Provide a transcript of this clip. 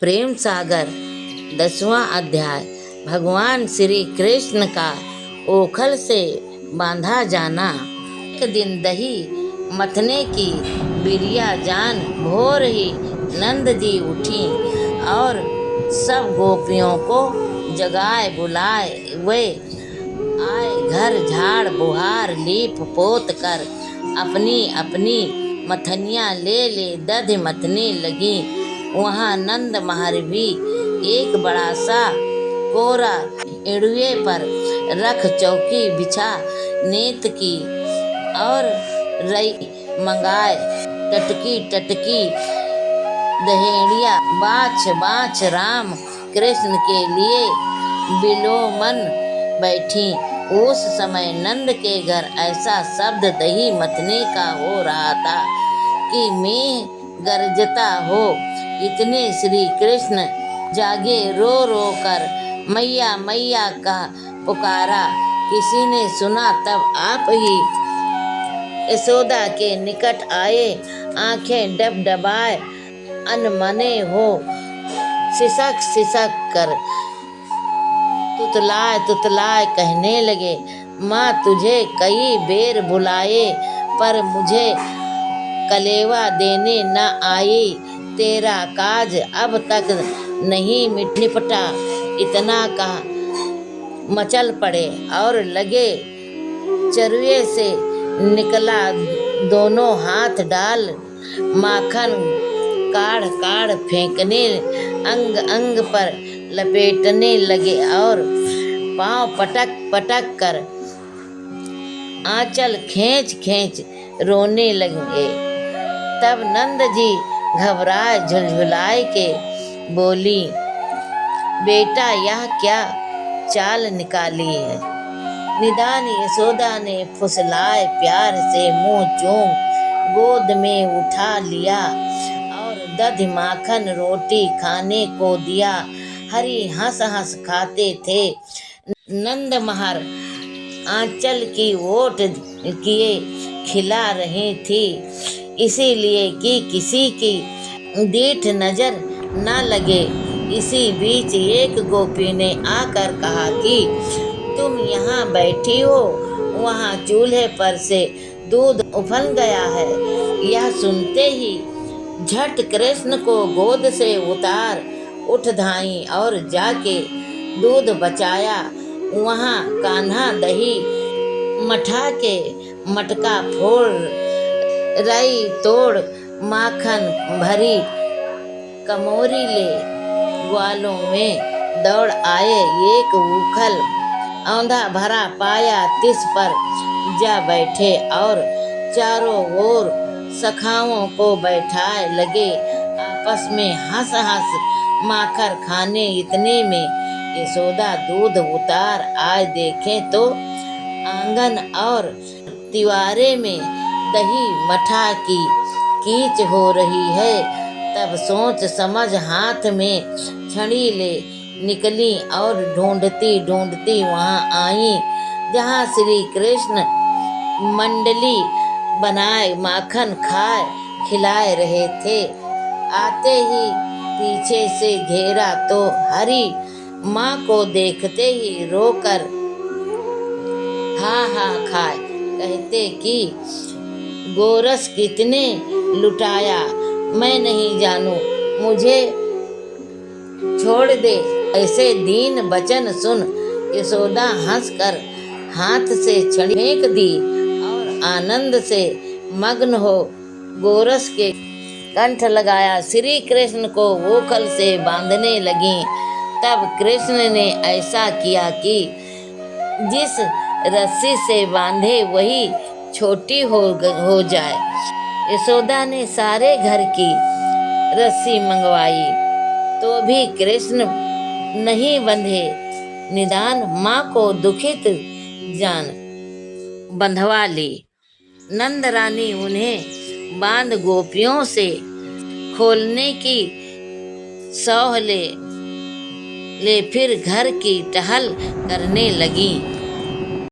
प्रेम सागर 10वां अध्याय। भगवान श्री कृष्ण का ओखल से बांधा जाना। एक दिन दही मथने की बिरिया जान भोर ही नंद जी उठी और सब गोपियों को जगाए बुलाए वे आए घर। झाड़ बुहार लीप पोत कर अपनी अपनी मथनियाँ ले दधि मथने लगी। वहाँ नंद महर भी एक बड़ा सा कोरा इड़ुए पर रख चौकी बिछा नेत की और रई मंगाए टटकी टटकी दहेड़िया बाछ बाछ राम कृष्ण के लिए बिलोमन बैठी। उस समय नंद के घर ऐसा शब्द दही मथने का हो रहा था कि मेघ गरजता हो। इतने श्री कृष्ण जागे, रो रो कर मैया मैया का पुकारा। किसी ने सुना तब आप ही यशोदा के निकट आए, आंखें डबडबाए अनमने हो सिसक सिसक कर तुतलाए तुतलाए कहने लगे, माँ तुझे कई बेर बुलाए पर मुझे कलेवा देने न आई। तेरा काज अब तक नहीं निपटा। इतना कहा मचल पड़े और लगे चरुए से निकला दोनों हाथ डाल माखन काढ़ काढ़ फेंकने अंग अंग पर लपेटने लगे और पांव पटक पटक कर आंचल खींच खींच रोने लगे। तब नंद जी घबराए झुलझुलाए के बोली, बेटा यह क्या चाल निकाली है। निदान यशोदा ने फुसलाए प्यार से मुंह चूम गोद में उठा लिया और दधि माखन रोटी खाने को दिया। हरि हंस हंस खाते थे। नंद महर आंचल की ओट किए खिला रही थी, इसीलिए कि किसी की दीठ नजर न लगे। इसी बीच एक गोपी ने आकर कहा कि तुम यहाँ बैठी हो, वहाँ चूल्हे पर से दूध उफल गया है। यह सुनते ही झट कृष्ण को गोद से उतार उठ धाई और जाके दूध बचाया। वहाँ कान्हा दही मठा के मटका फोड़ रई तोड़ माखन भरी कमोरी ले ग्वालों में दौड़ आए। एक उखल औंधा भरा पाया, तिस पर जा बैठे और चारों ओर सखाओं को बैठाए लगे आपस में हंस हंस माखर खाने। इतने में यशोदा दूध उतार आए, देखें तो आंगन और तिवारे में दही मठा की कीच हो रही है। तब सोच समझ हाथ में छड़ी ले निकली और ढूंढती ढूंढती वहाँ आई जहाँ श्री कृष्ण मंडली बनाए माखन खाए खिलाए रहे थे। आते ही पीछे से घेरा तो हरि माँ को देखते ही रोकर हाँ हाँ खाए, कहते कि गोरस कितने लुटाया मैं नहीं जानूं, मुझे छोड़ दे। ऐसे दीन वचन सुन यशोदा हंसकर हाथ से छड़ी फेंक दी और आनंद से मग्न हो गोरस के कंठ लगाया। श्री कृष्ण को ओखल से बांधने लगी। तब कृष्ण ने ऐसा किया कि जिस रस्सी से बांधे वही छोटी हो जाए। यशोदा ने सारे घर की रस्सी मंगवाई तो भी कृष्ण नहीं बंधे। निदान माँ को दुखित जान बंधवा ली। नंद रानी उन्हें बांध गोपियों से खोलने की सौह ले फिर घर की टहल करने लगी।